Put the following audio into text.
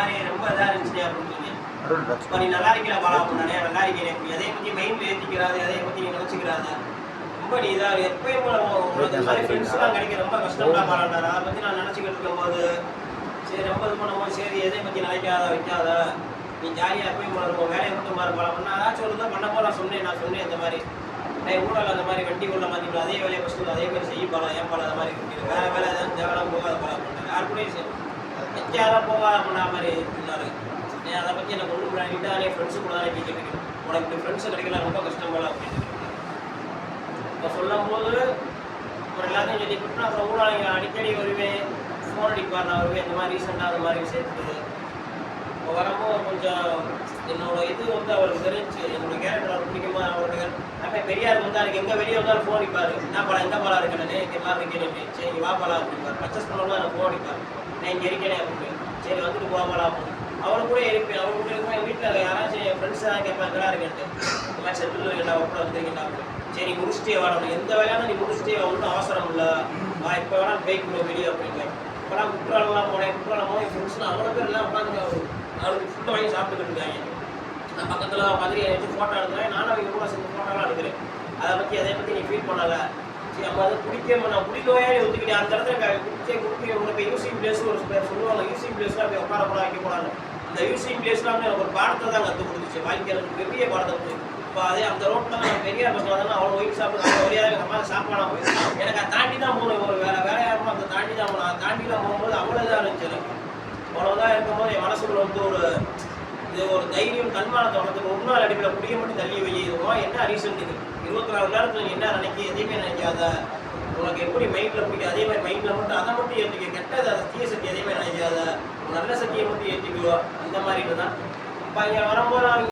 மாதிரி ரொம்ப இதாக இருந்துச்சு அப்படின்னு. இப்போ நீ நல்லா இருக்கிற பாலா அப்படின்னானே நல்லா இருக்கிறேன் அப்படி அதே பற்றி மைண்டில் ஏற்றிக்கிறாது, அதே பற்றி நீ நினச்சிக்கிறாத ரொம்ப நீ இதாக எப்பயும் உங்களுக்கு இந்த மாதிரி ஃப்ரெண்ட்ஸ்லாம் கிடைக்க ரொம்ப கஷ்டம்லாம் பாலாண்டார். அதை பற்றி நான் நினச்சிக்கிட்டு இருக்கும்போது சரி ரொம்ப இது பண்ணும்போது சரி எதை பற்றி நினைக்காத வைக்காத நீ ஜாலியாக எப்பயும் இருக்கும் வேலையை மட்டும் மாறு பாலம் பண்ணால் அதாச்சும் ஒரு தான் பண்ணப்போ நான் சொன்னேன் இந்த மாதிரி ஊழல் அந்த மாதிரி வண்டி உள்ள மாதிரி அதே வேலையை ஃபஸ்ட்டு அதே மாதிரி செய்ய போகலாம் ஏன் போகலாம் அந்த மாதிரி இருக்குது வேறு வேலை எதாவது தேவைலாம் போகாத போகலாம் பண்ணாங்க யார் கூட வைக்காதான் போகாத பண்ண மாதிரி இருந்தாரு. அதை பற்றி எனக்கு ஒன்றும் பண்ணிட்டாலே ஃப்ரெண்ட்ஸு கூட தான் கேட்டுருக்கு உனக்கு இப்படி ஃப்ரெண்ட்ஸு கிடைக்கலாம் ரொம்ப கஷ்டம் போல அப்படின்னு இப்போ சொல்லும் போது ஒரு எல்லாத்தையும் சொல்லி கொடுத்தா அப்புறம் ஊழல் அடிக்கடி வருவேன் ஃபோன் அடிப்பார் நான் வருவேன் இந்த மாதிரி ரீசெண்டாக அந்த மாதிரி விஷயத்துக்கு இப்போ வரும்போது கொஞ்சம் என்னோட இது வந்து அவருக்கு தெரிஞ்சு என்னோட கேரக்டர் அவர் பிடிக்குமா அவருக்கு அப்போ பெரியார் வந்து அதுக்கு எங்கே வெளியே வந்தாலும் ஃபோன் அடிப்பார் என்ன படம் எங்கே படம் இருக்கேன் இங்கே மாதிரி இருக்கேன் சரி இங்கே வா படம் அப்படிப்பார் பர்ச்சேஸ் பண்ணணும்னா எனக்கு ஃபோன் அடிப்பார் நான் இங்கே இருக்கேனே அப்படின்னு சரி வந்துட்டு போகலாம் அப்படின்னு அவரு கூட இருப்பேன் அவரு கூட இருக்கும் என் வீட்டில் யாராச்சும் என் ஃப்ரெண்ட்ஸ் தான் கேட்பேன் எங்கடா இருக்கேன்ட்டு இந்த மாதிரி செட்டில் இருக்கா கூட வந்துருக்கேன்டா சரி முடிச்சுட்டே வரணும் எந்த வேலையான நீ முடிச்சுட்டே ஒன்றும் அவசரம் இல்லை நான் இப்போ வேணாலும் பைக் கூட வெளியே அப்படின்னு இப்போலாம் குற்றாலம்லாம் போனேன் குற்றாலம் என் ஃப்ரெண்ட்ஸ்லாம் அவ்வளோ பேர் எல்லாம் உட்காந்து அவருக்கு ஃபுட்டை வாங்கி சாப்பிட்டுக்கிட்டு இருக்காங்க நான் பக்கத்தில் மாதிரி எடுத்து ஃபோட்டோ எடுக்கிறேன் நானும் அவங்க கூட சேர்ந்து ஃபோட்டோலாம் எடுக்கிறேன் அதை பற்றி நீ ஃபீல் பண்ணலை சரி அப்போ அதை குடிக்காம நான் குடிக்கவே ஒத்துக்கிட்டேன் அந்த இடத்துல குடிக்க உங்களுக்கு யூசிங் பிளேஸ் ஒரு பேர் சொல்லுவாங்க யூசிங் பிளேஸ்லாம் போய் உட்காரக்கூடாது வைக்கக்கூடாது அந்த யூசிங் பிளேஸ்லாம் எனக்கு ஒரு பாடத்தை தான் கற்றுக் கொடுத்துச்சு வாழ்க்கை எனக்கு பெரிய பாடத்தை கொடுத்து இப்போ அதே அந்த ரோட்டில் நான் பெரிய பசங்க வந்தாலும் அவ்வளோ ஒய்ஃப் சாப்பிட்டு அந்த வழியாக எங்கள் அம்மா சாப்பாடாக போய் எனக்கு அதை தாண்டி தான் போகணும் ஒரு வேலையாக இருக்கும் அதை தாண்டி தான் போகணும் அதை தாண்டி தான் போகும்போது அவ்வளோ இதாக இருந்துச்சு எனக்கு அவ்வளோதான் இருக்கும்போது என் மனசுக்குள்ள வந்து ஒரு தைரியம் தன்மானத்தை வளர்த்துக்கு ஒரு நாள் அடிப்பில் குடிக்க மட்டும் தள்ளி வைக்கிறோம் என்ன ரீசன் இருக்குது 24 மணி நேரத்தில் நீ என்ன நினைக்க எதையுமே நினைக்காத உனக்கு எப்படி மைண்டில் பிடிக்கும் அதே மாதிரி மைண்டில் மட்டும் அதை மட்டும் ஏற்றிக்க கெட்டது அதை தீய சக்தி எதையுமே நினைக்காத நல்ல சக்தியை மட்டும் ஏற்றிக்குவோம் அந்த மாதிரி தான் இப்போ இங்கே வரும்போது